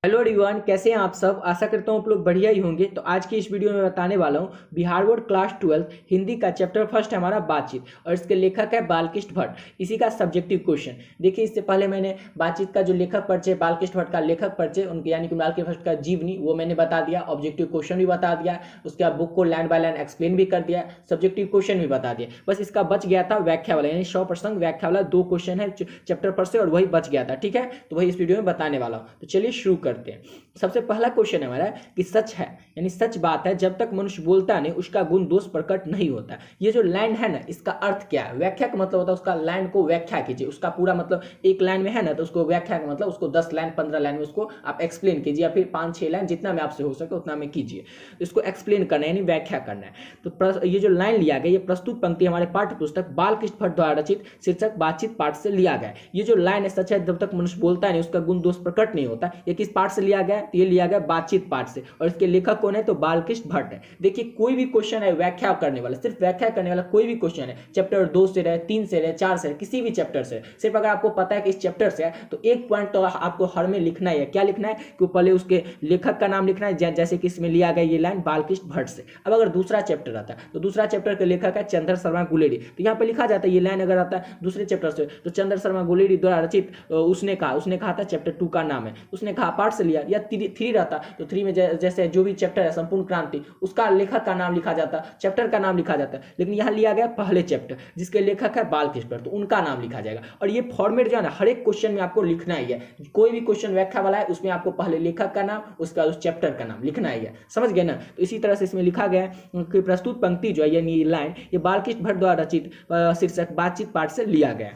Hello everyone, कैसे हैं आप सब। आशा करता हूँ आप लोग बढ़िया ही होंगे। तो आज की इस वीडियो में बताने वाला हूँ बिहार बोर्ड क्लास 12 हिंदी का चैप्टर फर्स्ट है हमारा बातचीत, और इसके लेखक है बालकृष्ण भट्ट। इसी का सब्जेक्टिव क्वेश्चन देखिए। इससे पहले मैंने बातचीत का जो लेखक परिचय, बालकृष्ण भट्ट का लेखक परिचय, उनके यानी कि बालकृष्ण भट्ट का जीवनी, वो मैंने बता दिया। ऑब्जेक्टिव क्वेश्चन भी बता दिया, उसके बाद बुक को लाइन बाय लाइन एक्सप्लेन भी कर दिया, सब्जेक्टिव क्वेश्चन भी बता दिया। बस इसका बच गया था व्याख्या वाला, यानी 100 प्रसंग व्याख्या वाला 2 क्वेश्चन है चैप्टर पर से, और वही बच गया था। ठीक है, तो वही इस वीडियो में बताने वाला हूँ। तो चलिए शुरू करते हैं। सबसे पहला क्वेश्चन है हमारा कि सच है, यानी सच बात है, जब तक मनुष्य बोलता नहीं उसका गुण दोष प्रकट नहीं होता। ये जो लाइन है ना, इसका अर्थ क्या है? व्याख्या का मतलब होता है उसका लाइन को व्याख्या कीजिए। उसका पूरा मतलब एक लाइन में है ना, तो उसको व्याख्या का मतलब उसको 10 लाइन 15 लाइन में उसको आप एक्सप्लेन कीजिए, या फिर 5-6 लाइन जितना में आपसे हो सके उतना में कीजिए। इसको एक्सप्लेन करना है, यानी व्याख्या करना है। तो ये जो लाइन लिया गया, ये प्रस्तुत पंक्ति हमारे पाठ्य पुस्तक बालकृष्ण भट्ट द्वारा रचित शीर्षक बातचीत पाठ से लिया गया। ये जो लाइन है, सच है जब तक मनुष्य बोलता नहीं उसका गुण दोष प्रकट नहीं होता, ये किस पाठ से लिया गया? ये लिया गया बातचीत पाठ से, और इसके लेखक कौन है? तो बालकृष्ण भट्ट है। देखिए, कोई भी क्वेश्चन है व्याख्या करने वाला, सिर्फ व्याख्या करने वाला कोई भी क्वेश्चन है, चैप्टर 2 से रहे, 3 से रहे, 4 से रहे, किसी भी चैप्टर से, सिर्फ अगर आपको पता है कि इस चैप्टर से है तो एक पॉइंट तो आपको हर में लिखना ही है। क्या लिखना है? कि पहले उसके लेखक का नाम लिखना है, जैसे कि इसमें लिया गया ये लाइन बालकृष्ण भट्ट से। अब अगर दूसरा चैप्टर आता है तो दूसरा चैप्टर के लेखक है चंद्र शर्मा गुलेरी, तो यहाँ पे लिखा जाता है ये लाइन अगर आता है दूसरे चैप्टर से तो चंद्र शर्मा गुलेरी द्वारा रचित, उसने कहा था चैप्टर 2 का नाम है, उसने कहा पार्ट से लिया। या 3 रहता तो 3 में जैसे जो भी चैप्टर है संपूर्ण क्रांति, उसका लेखक का नाम लिखा जाता, चैप्टर का नाम लिखा जाता है। लेकिन यहाँ लिया गया पहले चैप्टर जिसके लेखक है बालकृष्ण भट्ट, तो उनका नाम लिखा जाएगा। और ये फॉर्मेट जो है ना, हर एक क्वेश्चन में आपको लिखना ही है। कोई भी क्वेश्चन व्याख्या वाला है उसमें आपको पहले लेखक का नाम, उसका उस चैप्टर का नाम लिखना ही है। समझ गए ना? तो इसी तरह से इसमें लिखा गया कि प्रस्तुत पंक्ति जो है यानी लाइन, ये बालकृष्ण भट्ट द्वारा रचित शीर्षक बातचीत पाठ से लिया गया।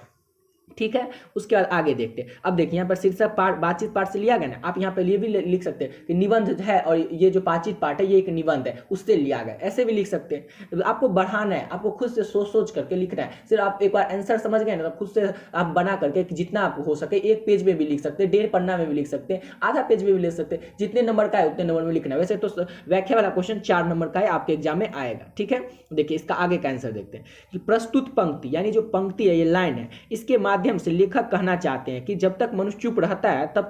ठीक है, उसके बाद आगे देखते हैं। अब देखिए यहाँ पर शीर्षक पाठ बातचीत पाठ से लिया गया ना, आप यहाँ पर ये भी लिख सकते हैं कि निबंध है, और ये जो बातचीत पाठ है ये एक निबंध है, उससे लिया गया, ऐसे भी लिख सकते हैं। आपको बढ़ाना है, आपको खुद से सोच करके लिखना है। सिर्फ आप एक बार आंसर समझ गए ना, तो खुद से आप बना करके जितना आपको हो सके, एक पेज में भी लिख सकते हैं, 1.5 पन्ना में भी लिख सकते हैं, आधा पेज में भी लिख सकते हैं। जितने नंबर का है उतने नंबर में लिखना है। वैसे तो व्याख्या वाला क्वेश्चन 4 नंबर का है, आपके एग्जाम में आएगा। ठीक है, देखिए इसका आगे का आंसर देखते हैं कि प्रस्तुत पंक्ति, यानी जो पंक्ति है ये लाइन है, इसके माध्यम से लेखक कहना चाहते हैं कि जब तक मनुष्य चुप रहता है तब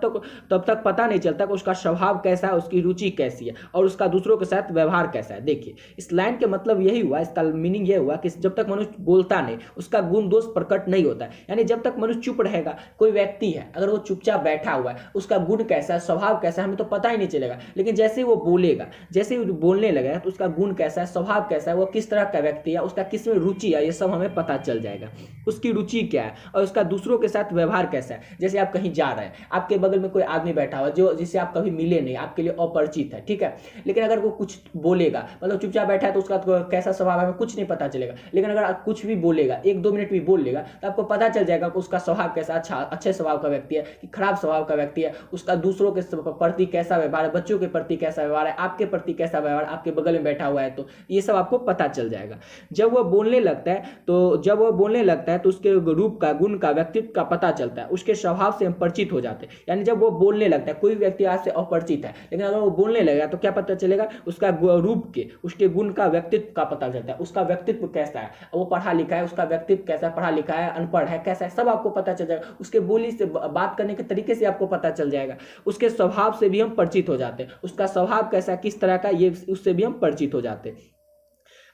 तक पता नहीं चलता कि उसका स्वभाव कैसा है, उसकी रुचि कैसी है, और उसका दूसरों के साथ व्यवहार कैसा है। देखिए इस लाइन के मतलब यही हुआ, इसका मीनिंग यह हुआ कि जब तक मनुष्य बोलता नहीं उसका गुण दोष प्रकट नहीं होता है। यानी जब तक मनुष्य चुप रहेगा, कोई व्यक्ति है अगर वो चुपचाप बैठा हुआ है, उसका गुण कैसा है, स्वभाव कैसा है, हमें तो पता ही नहीं चलेगा। लेकिन जैसे वो बोलेगा, जैसे वो बोलने लगेगा, तो उसका गुण कैसा है, स्वभाव कैसा है, वो किस तरह का व्यक्ति है, उसका किस में रुचि है, ये सब हमें पता चल जाएगा। उसकी रुचि क्या है और उसका दूसरों के साथ व्यवहार कैसा है। जैसे आप कहीं जा रहे हैं, आपके बगल में कोई आदमी बैठा हुआ जो जिससे आप कभी मिले नहीं, आपके लिए अपरिचित है, ठीक है, लेकिन अगर वो कुछ बोलेगा, मतलब चुपचाप बैठा है, तो उसका तो कैसा स्वभाव है हमें कुछ नहीं पता चलेगा। लेकिन अगर आप कुछ भी बोलेगा, 1-2 मिनट भी बोल लेगा, तो आपको पता चल जाएगा कि उसका स्वभाव कैसा, अच्छे स्वभाव का व्यक्ति है कि खराब स्वभाव का व्यक्ति है, उसका दूसरों के प्रति कैसा व्यवहार है, बच्चों के प्रति कैसा व्यवहार है, आपके प्रति कैसा व्यवहार, आपके बगल में बैठा हुआ है, तो ये सब आपको पता चल जाएगा। जब वह बोलने लगता है तो उसके रूप का, गुण का, व्यक्तित्व का पता चलता है, उसके स्वभाव से हम परिचित हो जाते हैं। यानी जब वो बोलने लगता है, कोई व्यक्ति आज से अपरिचित है, लेकिन अगर वो बोलने लगेगा तो क्या पता चलेगा? उसका रूप के, उसके गुण का, व्यक्तित्व का पता चलता है। उसका व्यक्तित्व कैसा है, वो पढ़ा लिखा है, उसका व्यक्तित्व कैसा है, पढ़ा लिखा है, अनपढ़ है, कैसा है, सब आपको पता चल जाएगा। उसके बोली से, बात करने के तरीके से आपको पता चल जाएगा। उसके स्वभाव से भी हम परिचित हो जाते हैं, उसका स्वभाव कैसा है, किस तरह का, ये उससे भी हम परिचित हो जाते हैं।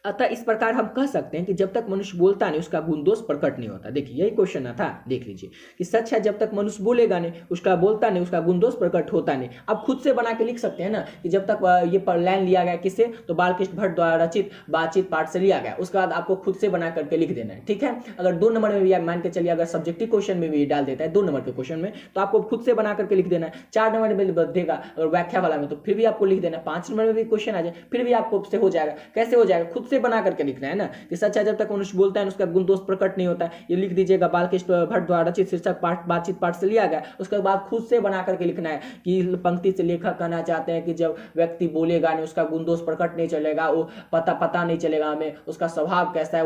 अतः इस प्रकार हम कह सकते हैं कि जब तक मनुष्य बोलता नहीं उसका गुण दोष प्रकट नहीं होता। देखिए यही क्वेश्चन था, देख लीजिए कि सच है जब तक मनुष्य बोलेगा नहीं, उसका बोलता नहीं, उसका गुण दोष प्रकट होता नहीं। आप खुद से बना के लिख सकते हैं ना कि जब तक ये लाइन लिया गया किससे, तो बालकृष्ण भट्ट द्वारा रचित बातचीत पाठ से लिया गया। उसके बाद आपको खुद से बना करके लिख देना है। ठीक है, अगर 2 नंबर में भी आप मान के चलिए, अगर सब्जेक्टिव क्वेश्चन में भी डाल देता है 2 नंबर के क्वेश्चन में, तो आपको खुद से बना करके लिख देना है। 4 नंबर में देगा अगर व्याख्या वाला में, तो फिर भी आपको लिख देना है। 5 नंबर में भी क्वेश्चन आ जाए फिर भी आपको से हो जाएगा। कैसे हो जाएगा? खुद से बना करके लिखना है ना कि सच है जब तक मनुष्य बोलता है उसका गुण दोष प्रकट नहीं होता है। ये लिख दीजिएगा, बालकृष्ण भट्ट द्वारा रचित शीर्षक बातचीत पाठ से लिया गया। उसके बाद खुद से बना करके लिखना है कि पंक्ति से लेखक कहना चाहते हैं कि जब व्यक्ति बोलेगा नहीं उसका गुण दोष प्रकट नहीं चलेगा, वो पता नहीं चलेगा हमें, उसका स्वभाव कैसा है,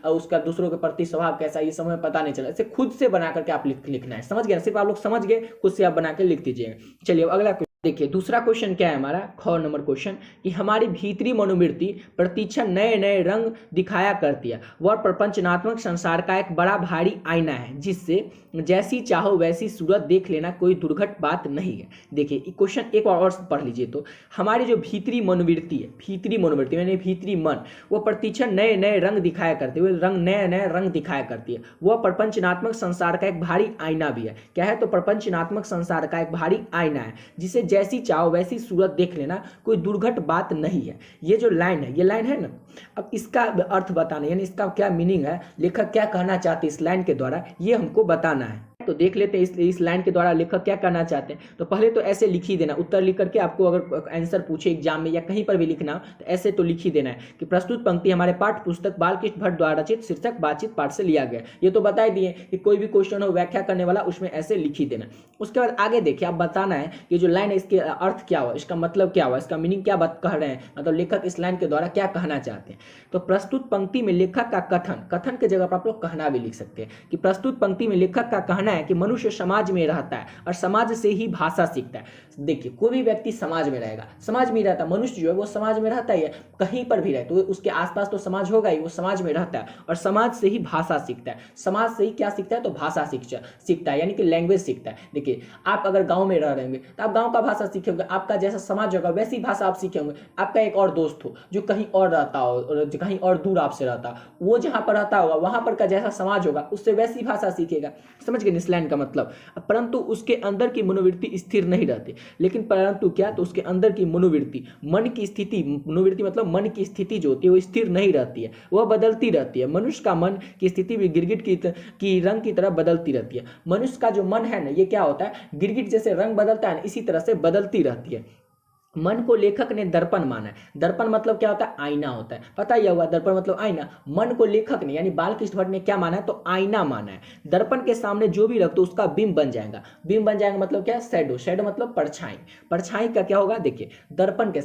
उसका दूसरों के प्रति स्वभाव कैसा है, ये समय पता नहीं चला। इसे खुद से बना करके आप लिखना है। समझ गए? सिर्फ आप लोग समझ गए, खुद से आप बना के लिख दीजिएगा। चलिए अगला देखिए दूसरा क्वेश्चन क्या है हमारा, ख नंबर क्वेश्चन, कि हमारी भीतरी मनोवृत्ति प्रतिक्षण नए नए रंग दिखाया करती है। वह प्रपंचनात्मक संसार का एक बड़ा भारी आईना है जिससे जैसी चाहो वैसी सूरत देख लेना कोई दुर्घट बात नहीं है। देखिए क्वेश्चन एक और पढ़ लीजिए तो, हमारी जो भीतरी मनोवृत्ति है, भीतरी मनोवृत्ति यानी भीतरी मन, वो प्रतिक्षण नए नए रंग दिखाया करती है, रंग नए नए रंग दिखाया करती है। वह प्रपंचनात्मक संसार का एक भारी आईना भी है। क्या है? तो प्रपंचनात्मक संसार का एक भारी आईना है जिसे जैसी चाहो वैसी सूरत देख लेना कोई दुर्घट बात नहीं है। ये जो लाइन है, ये लाइन है ना, अब इसका अर्थ बताना यानी इसका क्या मीनिंग है, लेखक क्या कहना चाहते हैं इस लाइन के द्वारा, ये हमको बताना है। तो देख लेते हैं इस लाइन के द्वारा लेखक क्या करना चाहते हैं। तो पहले तो ऐसे लिख ही देना, उत्तर लिख करके आपको अगर आंसर पूछे एग्जाम में या कहीं पर भी लिखना तो ऐसे तो लिख ही देना है कि प्रस्तुत पंक्ति हमारे पाठ्य पुस्तक बालकृष्ण भट्ट द्वारा रचित शीर्षक बातचीत पाठ से लिया गया। ये तो बता ही दिए कि कोई भी क्वेश्चन हो व्याख्या करने वाला उसमें ऐसे लिख ही देना। उसके बाद आगे देखिए, आप बताना है कि जो लाइन है इसके अर्थ क्या हुआ, इसका मतलब क्या हुआ, इसका मीनिंग क्या बात कह रहे हैं, मतलब लेखक इस लाइन के द्वारा क्या कहना चाहते हैं। तो प्रस्तुत पंक्ति में लेखक का कथन, कथन के जगह पर आप लोग कहना भी लिख सकते हैं कि प्रस्तुत पंक्ति में लेखक का कहना है कि मनुष्य समाज में रहता है और समाज से ही भाषा सीखता है। देखिए कोई भी व्यक्ति समाज में रहेगा, समाज में रहता है, मनुष्य जो है वो समाज में रहता ही है, कहीं पर भी रहे तो उसके आसपास तो समाज होगा ही, वो समाज में रहता है और समाज से ही भाषा सीखता है। समाज से ही क्या सीखता है? तो भाषा सीखता है यानी कि लैंग्वेज सीखता है। देखिए आप अगर गांव में रह रहे होंगे तो आप गांव का भाषा सीखेंगे, आपका जैसा समाज होगा वैसी भाषा आप सीखेंगे। आपका एक और दोस्त हो जो कहीं और रहता हो, कहीं और दूर आपसे रहता, वो जहां पर रहता होगा वहां पर का जैसा समाज होगा उससे वैसी भाषा सीखेगा। समझ गए इस लाइन का मतलब। परंतु उसके अंदर की मनोवृत्ति स्थिर नहीं रहती, लेकिन परंतु क्या, तो उसके अंदर की मनोवृत्ति, मन की स्थिति, मनोवृत्ति मतलब मन की स्थिति जो होती है वो स्थिर नहीं रहती है, वह बदलती रहती है। मनुष्य का मन की स्थिति भी गिरगिट की रंग की तरह बदलती रहती है। मनुष्य का जो मन है ना, ये क्या होता है, गिरगिट जैसे रंग बदलता है ना, इसी तरह से बदलती रहती है। मन को लेखक ने दर्पण माना है। दर्पण मतलब क्या होता है? आईना होता है, पता ही होगा दर्पण मतलब आईना। मन को लेखक ने यानी बालकृष्ण भट्ट ने क्या माना है? तो आईना माना है। दर्पण के सामने जो भी रख दो उसका बिंब बन जाएगा। बिंब बन जाएगा मतलब क्या? शैडो। शैडो मतलब परछाई। परछाई का क्या होगा? देखिए दर्पण के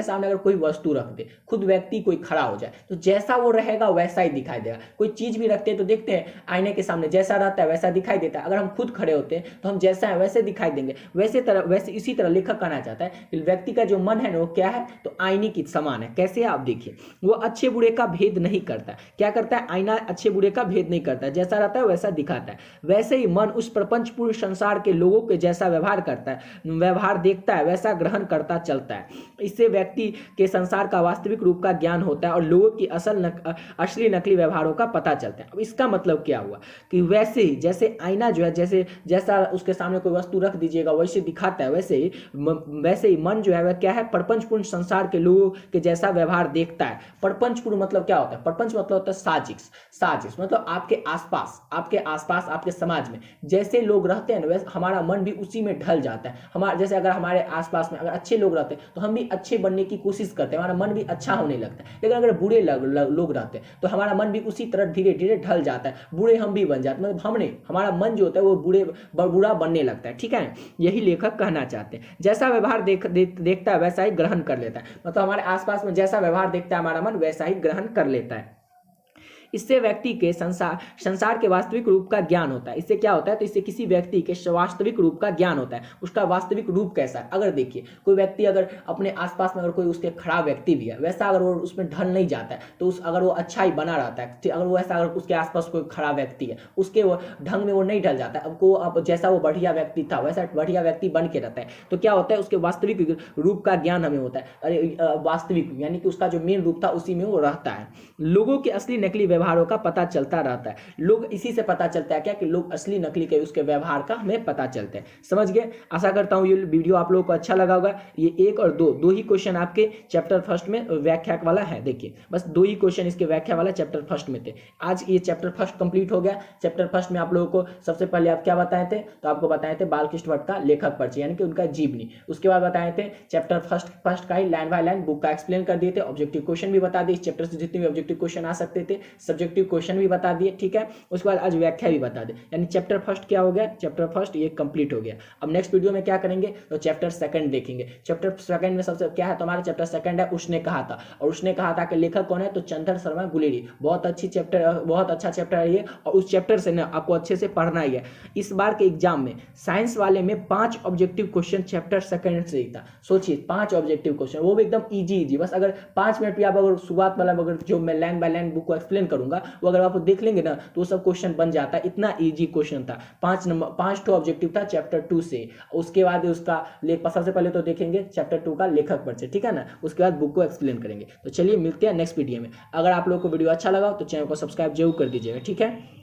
सामने अगर कोई वस्तु रख दे, खुद व्यक्ति कोई खड़ा हो जाए तो जैसा वो रहेगा वैसा ही दिखाई देगा। कोई चीज भी रखते हैं तो देखते हैं आईने के सामने जैसा रहता है वैसा दिखाई देता है। अगर हम खुद खड़े होते हैं तो हम जैसा है वैसे दिखाई देंगे। वैसे इसी तरह लेखक कहना चाहता है व्यक्ति का जो मन है ना वो क्या है? तो आईने की समान है। कैसे? आप देखिए, वो अच्छे बुरे का भेद नहीं करता। क्या करता है? आईना अच्छे बुरे का भेद नहीं करता, जैसा रहता है वैसा दिखाता है। वैसे ही मन उस प्रपंचपूर्ण संसार के लोगों के जैसा व्यवहार करता है, व्यवहार देखता है, वैसा ग्रहण करता चलता है। इससे व्यक्ति के संसार का वास्तविक रूप का ज्ञान होता है और लोगों की असली नकली व्यवहारों का पता चलता है। अब इसका मतलब क्या हुआ कि वैसे ही जैसे आईना जो है, जैसा उसके सामने कोई वस्तु रख दीजिएगा वैसे दिखाता है, वैसे ही मन जो है क्या है? प्रपंचपूर्ण संसार के लोगों के जैसा व्यवहार देखता है। प्रपंचपूर्ण मतलब क्या होता है? प्रपंच मतलब होता है साजिश मतलब आपके आसपास आपके समाज में जैसे लोग रहते हैं ना, वैसे हमारा मन भी उसी में ढल जाता है। जैसे अगर हमारे आसपास में अगर अच्छे लोग रहते हैं तो हम भी अच्छे बनने की कोशिश करते हैं, हमारा मन भी अच्छा होने लगता है। लेकिन अगर बुरे लोग रहते हैं तो हमारा मन भी उसी तरह धीरे धीरे ढल जाता है, बुरे हम भी बन जाते हैं। मतलब हमारा मन जो होता है वो बुरा बनने लगता है। ठीक है, यही लेखक कहना चाहते हैं। जैसा व्यवहार देखता है वैसा ही ग्रहण कर लेता है। मतलब हमारे आसपास में जैसा व्यवहार देखता है हमारा मन वैसा ही ग्रहण कर लेता है। इससे व्यक्ति के संसार के वास्तविक रूप का ज्ञान होता है। इससे क्या होता है? तो इससे किसी व्यक्ति के वास्तविक रूप का ज्ञान होता है, उसका वास्तविक रूप कैसा है। अगर देखिए कोई व्यक्ति अगर अपने आसपास में अगर कोई उसके खराब व्यक्ति भी है, वैसा अगर वो उसमें ढल नहीं जाता है तो अगर वो अच्छा ही बना रहता है, अगर वो ऐसा अगर उसके आसपास कोई खराब व्यक्ति है उसके वो ढंग में वो नहीं ढल जाता है, अब जैसा वो बढ़िया व्यक्ति था वैसा बढ़िया व्यक्ति बन के रहता है, तो क्या होता है? उसके वास्तविक रूप का ज्ञान हमें होता है। अरे वास्तविक यानी कि उसका जो मेन रूप था उसी में वो रहता है। लोगों के असली नकली व्यवहारों का पता चलता रहता है। लोग इसी से पता चलता है क्या कि लोग असली नकली के उसके व्यवहार का हमें पता चलता है। समझ गए? आशा करता हूं ये वीडियो आप लोगों को अच्छा लगा होगा। ये 1 और 2 ही क्वेश्चन आपके चैप्टर फर्स्ट में व्याख्या वाला है। देखिए बस 2 ही क्वेश्चन इसके व्याख्या वाला चैप्टर फर्स्ट में थे। आज ये चैप्टर फर्स्ट कंप्लीट हो गया। चैप्टर फर्स्ट में आप लोगों को सबसे पहले आप क्या बताए थे? तो आपको बताए थे बालकृष्ण भट्ट का लेखक परिचय यानी कि उनका जीवनी। उसके बाद बताए थे चैप्टर फर्स्ट का ही लाइन बाय लाइन बुक का एक्सप्लेन कर दिए थे। ऑब्जेक्टिव क्वेश्चन भी बता दिए, इस चैप्टर से जितने भी ऑब्जेक्टिव क्वेश्चन आ सकते थे सब्जेक्टिव क्वेश्चन भी बता दिए, ठीक है। उसके बाद आज व्याख्या भी बता दे, यानी चैप्टर फर्स्ट क्या हो गया, चैप्टर फर्स्ट ये कंप्लीट हो गया। अब नेक्स्ट वीडियो में क्या करेंगे, तो चैप्टर सेकंड देखेंगे। चैप्टर सेकंड में सबसे क्या है, तुम्हारा चैप्टर सेकंड है उसने कहा था, और उसने कहा था कि लेखक कौन है, तो चंद्र शर्मा गुलेरी। बहुत अच्छी चैप्टर, बहुत अच्छा चैप्टर है ये, और उस चैप्टर से ना आपको अच्छे से पढ़ना ही है। इस बार के एग्जाम में साइंस वाले में 5 ऑब्जेक्टिव क्वेश्चन चैप्टर सेकंड से ही था। सोचिए 5 ऑब्जेक्टिव क्वेश्चन, वो भी एकदम इजी, बस अगर 5 मिनट भी आप अगर शुरुआत मतलब अगर जो मैं लाइन बाय लाइन बुक को एक्सप्लेन करूंगा वो अगर आप देख लेंगे ना तो वो सब क्वेश्चन बन जाता है। इतना इजी क्वेश्चन था। 5 तो ऑब्जेक्टिव था चैप्टर 2 से। उसके बाद उसका सबसे पहले तो देखेंगे चैप्टर 2 का लेखक परिचय, ठीक है ना। उसके बाद बुक को एक्सप्लेन करेंगे। तो चलिए मिलते हैं नेक्स्ट वीडियो में। अगर आप लोगों को वीडियो अच्छा लगा तो चैनल को सब्सक्राइब जरूर कर दीजिएगा, ठीक है।